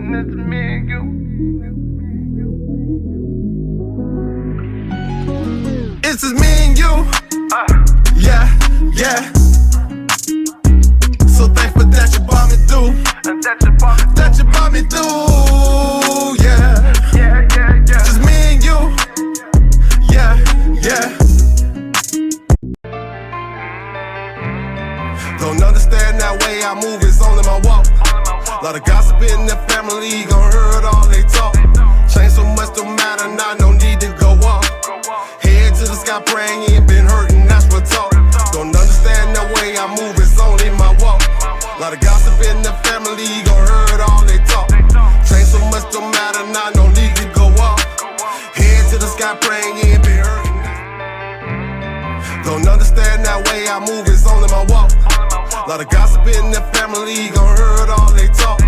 It's me and you. It's just me and you. Yeah, yeah. So thankful that you brought me through. And that you brought me through. Yeah. Yeah, yeah, yeah. Just me and you. Yeah, yeah. Don't understand that way I move, it's only my walk. Lot of gossip in the family, gon' heard all they talk. Change so much, don't matter now, no need to go off. Head to the sky praying, you ain't been hurting, that's what talk. Don't understand the way I move, it's only my walk. Lot of gossip in the family, gon' heard all they talk. Change so much, don't matter now, no need to go off. Head to the sky praying, you ain't been hurting. Don't understand that way I move, it's only my walk. Lot of gossip in the family, gon' heard all they talk.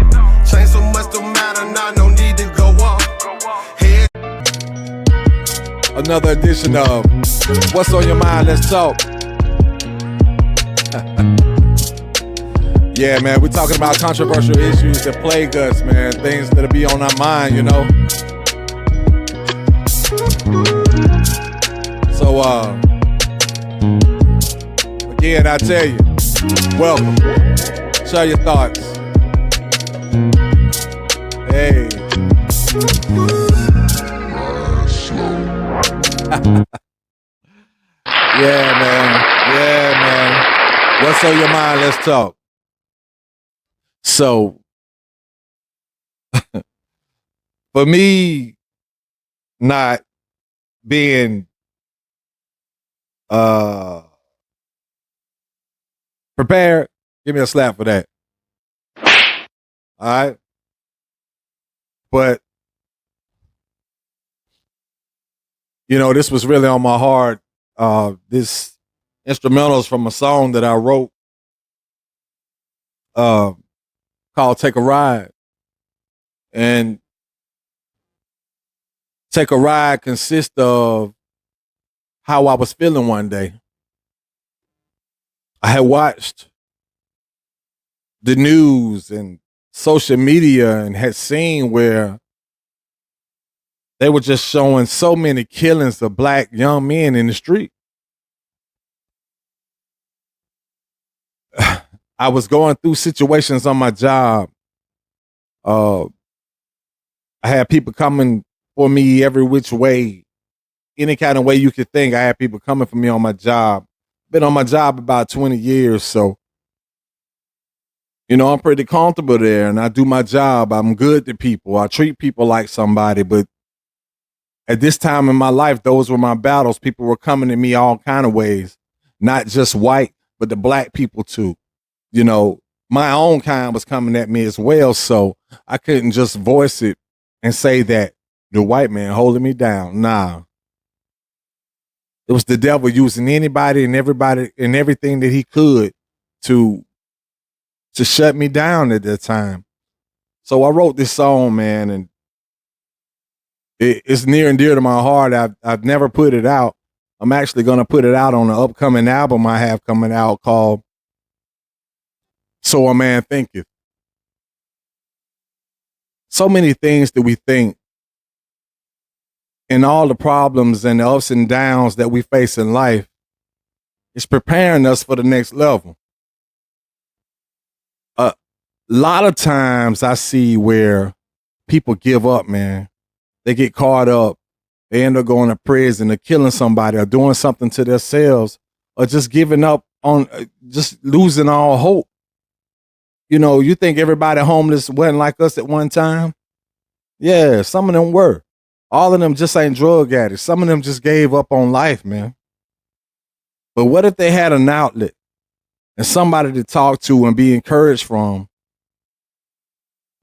Change so much, don't matter now, no need to go off. Head. Another edition of What's on Your Mind, Let's Talk. Yeah, man, we're talking about controversial issues that plague us, man. Things that'll be on our mind, you know. So, again, I tell you, welcome. Share your thoughts. Hey. Yeah, man. Yeah, man. What's on your mind? Let's talk. So, for me, not being prepared, give me a slap for that. All right. But, you know, this was really on my heart. This instrumental is from a song that I wrote called Take a Ride. And Take a Ride consists of how I was feeling one day. I had watched the news and social media and had seen where they were just showing so many killings of black young men in the street. I was going through situations on my job. I had people coming for me every which way, any kind of way you could think. I had people coming for me on my job. Been on my job about 20 years, so you know, I'm pretty comfortable there and I do my job. I'm good to people. I treat people like somebody, but at this time in my life, those were my battles. People were coming at me all kind of ways, not just white, but the black people too. You know, my own kind was coming at me as well, so I couldn't just voice it and say that the white man holding me down. Nah. It was the devil using anybody and everybody and everything that he could to shut me down at that time. So I wrote this song, man, and it's near and dear to my heart. I've never put it out. I'm actually going to put it out on an upcoming album I have coming out called So a Man Thinketh. So many things that we think and all the problems and the ups and downs that we face in life is preparing us for the next level. A lot of times I see where people give up, man. They get caught up. They end up going to prison or killing somebody or doing something to themselves or just giving up on, just losing all hope. You know, you think everybody homeless wasn't like us at one time? Yeah, some of them were. All of them just ain't drug addicts. Some of them just gave up on life, man. But what if they had an outlet and somebody to talk to and be encouraged from,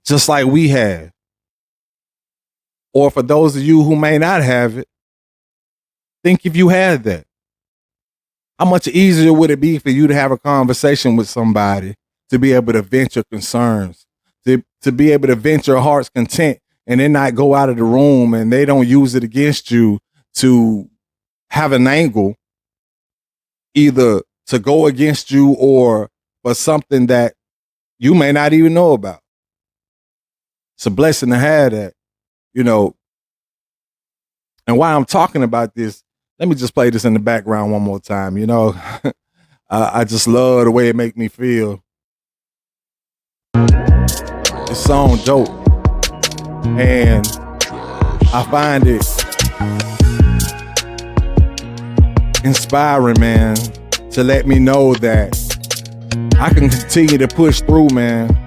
just like we have? Or for those of you who may not have it, think if you had that. How much easier would it be for you to have a conversation with somebody, to be able to vent your concerns, to be able to vent your heart's content and then not go out of the room and they don't use it against you to have an angle either to go against you or for something that you may not even know about. It's a blessing to have that, you know. And while I'm talking about this, let me just play this in the background one more time. You know, I just love the way it make me feel. This song dope, and I find it inspiring, man, to let me know that I can continue to push through, man,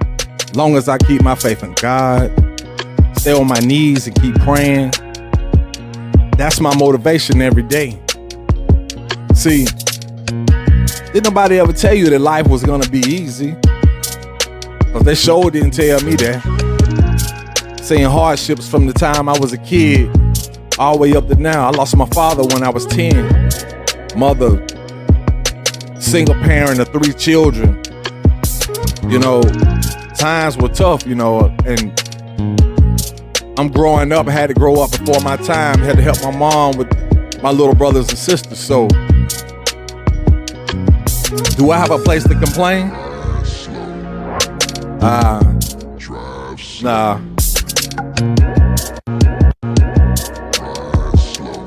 long as I keep my faith in God, stay on my knees and keep praying. That's my motivation every day. See, didn't nobody ever tell you that life was gonna be easy? Cause they sure didn't tell me that. Seeing hardships from the time I was a kid all the way up to now. I lost my father when I was 10. Mother, single parent of 3 children. You know, times were tough, you know, and I'm growing up, had to grow up before my time, had to help my mom with my little brothers and sisters. So, do I have a place to complain? Nah.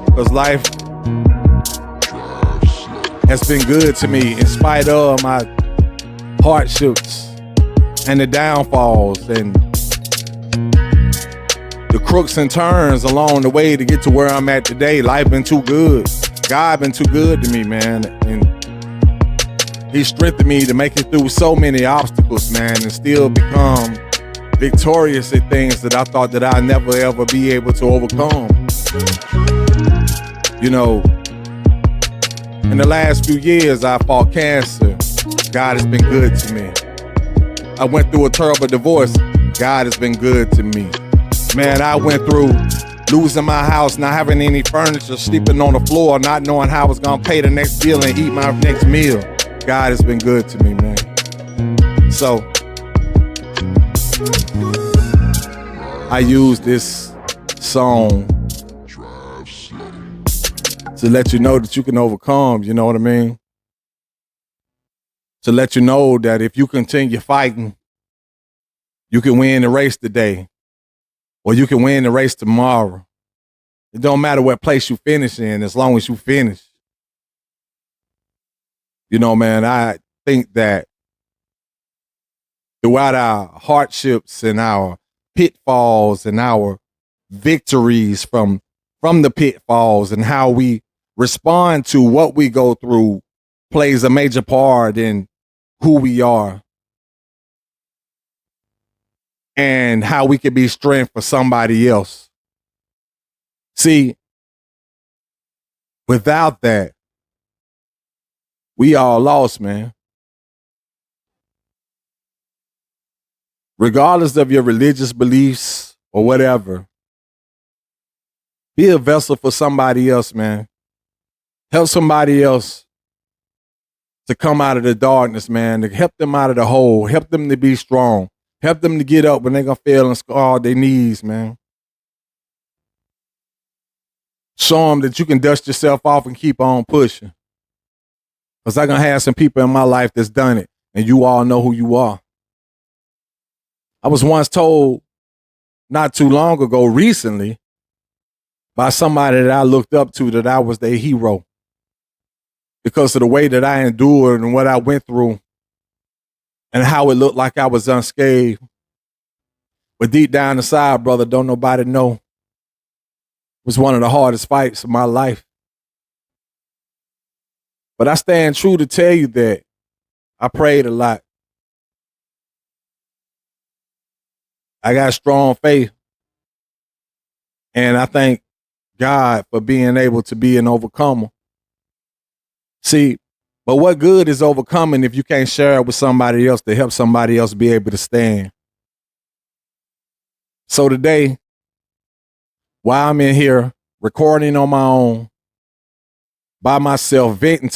Because life has been good to me in spite of my hardships and the downfalls and the crooks and turns along the way to get to where I'm at today. Life been too good. God been too good to me, man. And He strengthened me to make it through so many obstacles, man, and still become victorious at things that I thought that I'd never ever be able to overcome. You know, in the last few years, I fought cancer. God has been good to me. I went through a terrible divorce. God has been good to me. Man, I went through losing my house, not having any furniture, sleeping on the floor, not knowing how I was gonna pay the next bill and eat my next meal. God has been good to me, man. So, I use this song to let you know that you can overcome, you know what I mean? To let you know that if you continue fighting, you can win the race today, or you can win the race tomorrow. It don't matter what place you finish in, as long as you finish. You know, man, I think that throughout our hardships and our pitfalls and our victories from the pitfalls and how we respond to what we go through plays a major part in who we are and how we can be strength for somebody else. See, without that, we all lost, man. Regardless of your religious beliefs or whatever, be a vessel for somebody else, man. Help somebody else to come out of the darkness, man, to help them out of the hole, help them to be strong, help them to get up when they're going to fail and scar their knees, man. Show them that you can dust yourself off and keep on pushing. Because I'm going to have some people in my life that's done it, and you all know who you are. I was once told not too long ago, recently, by somebody that I looked up to that I was their hero because of the way that I endured and what I went through and how it looked like I was unscathed. But deep down inside, brother, don't nobody know. It was one of the hardest fights of my life. But I stand true to tell you that I prayed a lot. I got strong faith. And I thank God for being able to be an overcomer. See, but what good is overcoming if you can't share it with somebody else to help somebody else be able to stand? So today, while I'm in here recording on my own, by myself, venting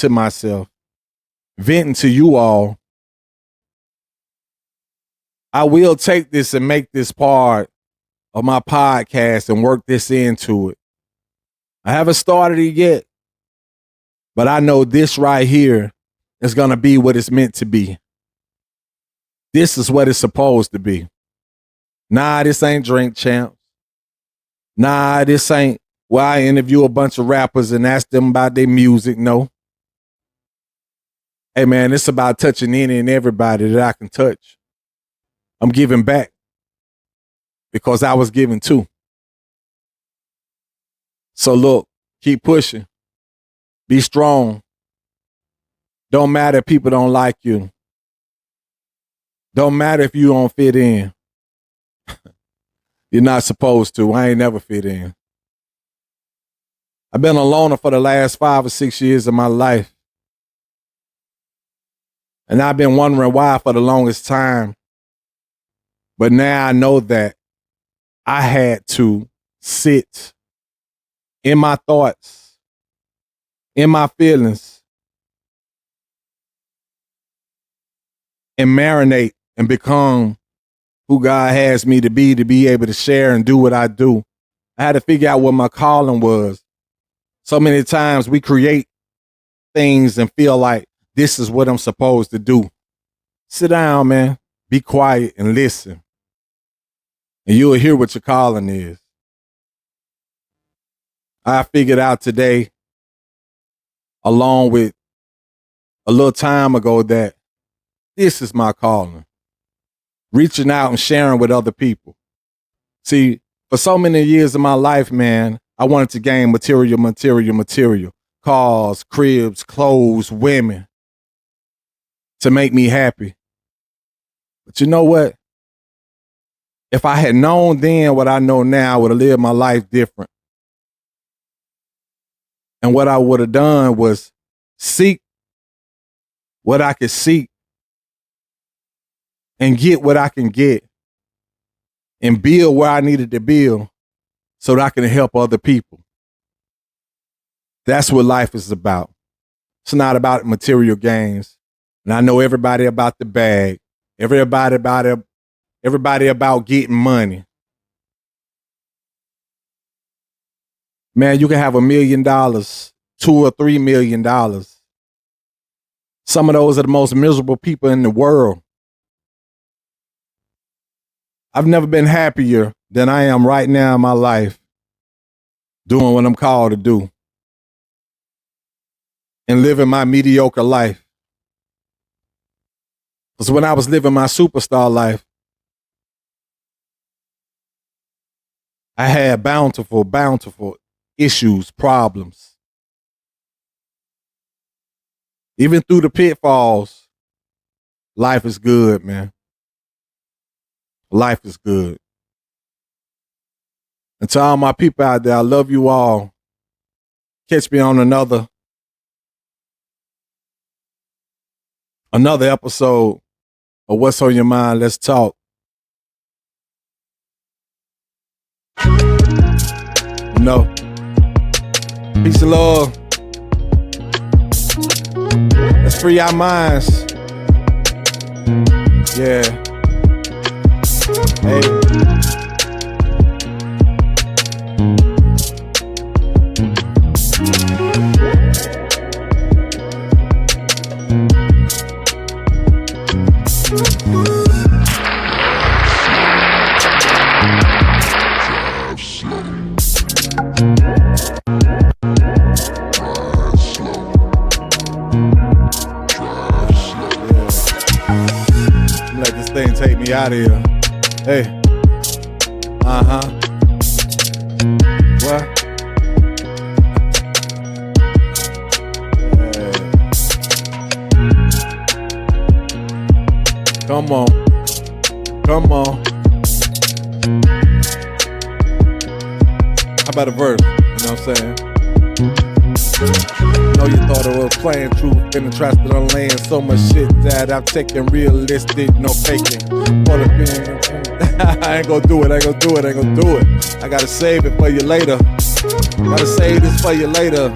to you all, I will take this and make this part of my podcast and work this into it. I haven't started it yet, but I know this right here is going to be what it's meant to be. This is what it's supposed to be. Nah, this ain't Drink Champs. Nah, this ain't where I interview a bunch of rappers and ask them about their music. No. Hey, man, it's about touching any and everybody that I can touch. I'm giving back because I was given too. So look, keep pushing. Be strong. Don't matter if people don't like you. Don't matter if you don't fit in. You're not supposed to. I ain't never fit in. I've been a loner for the last 5 or 6 years of my life. And I've been wondering why for the longest time. But now I know that I had to sit in my thoughts, in my feelings, and marinate and become who God has me to be able to share and do what I do. I had to figure out what my calling was. So many times we create things and feel like this is what I'm supposed to do. Sit down, man. Be quiet and listen. And you'll hear what your calling is. I figured out today, along with a little time ago, that this is my calling. Reaching out and sharing with other people. See, for so many years of my life, man, I wanted to gain material. Cars, cribs, clothes, women. To make me happy. But you know what? If I had known then what I know now, I would have lived my life different. And what I would have done was seek what I could seek and get what I can get and build where I needed to build so that I can help other people. That's what life is about. It's not about material gains. And I know everybody about the bag, everybody about getting money. Man, you can have $1 million, $2 or $3 million. Some of those are the most miserable people in the world. I've never been happier than I am right now in my life doing what I'm called to do and living my mediocre life. Because when I was living my superstar life, I had bountiful issues, problems. Even through the pitfalls, life is good, man. Life is good. And to all my people out there, I love you all. Catch me on another episode of What's on Your Mind. Let's talk. No. Peace and love. Let's free our minds. Yeah. Hey. Let this thing take me out of here. Hey. What? Come on. Come on. How about a verse? You know what I'm saying? Know you thought it was playing truth in the trash that I'm laying so much shit that I'm taking realistic, no faking. For the being, I ain't gonna do it. I gotta save it for you later. Gotta save this for you later.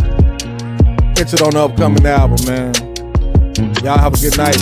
Catch it on the upcoming album, man. Y'all have a good night.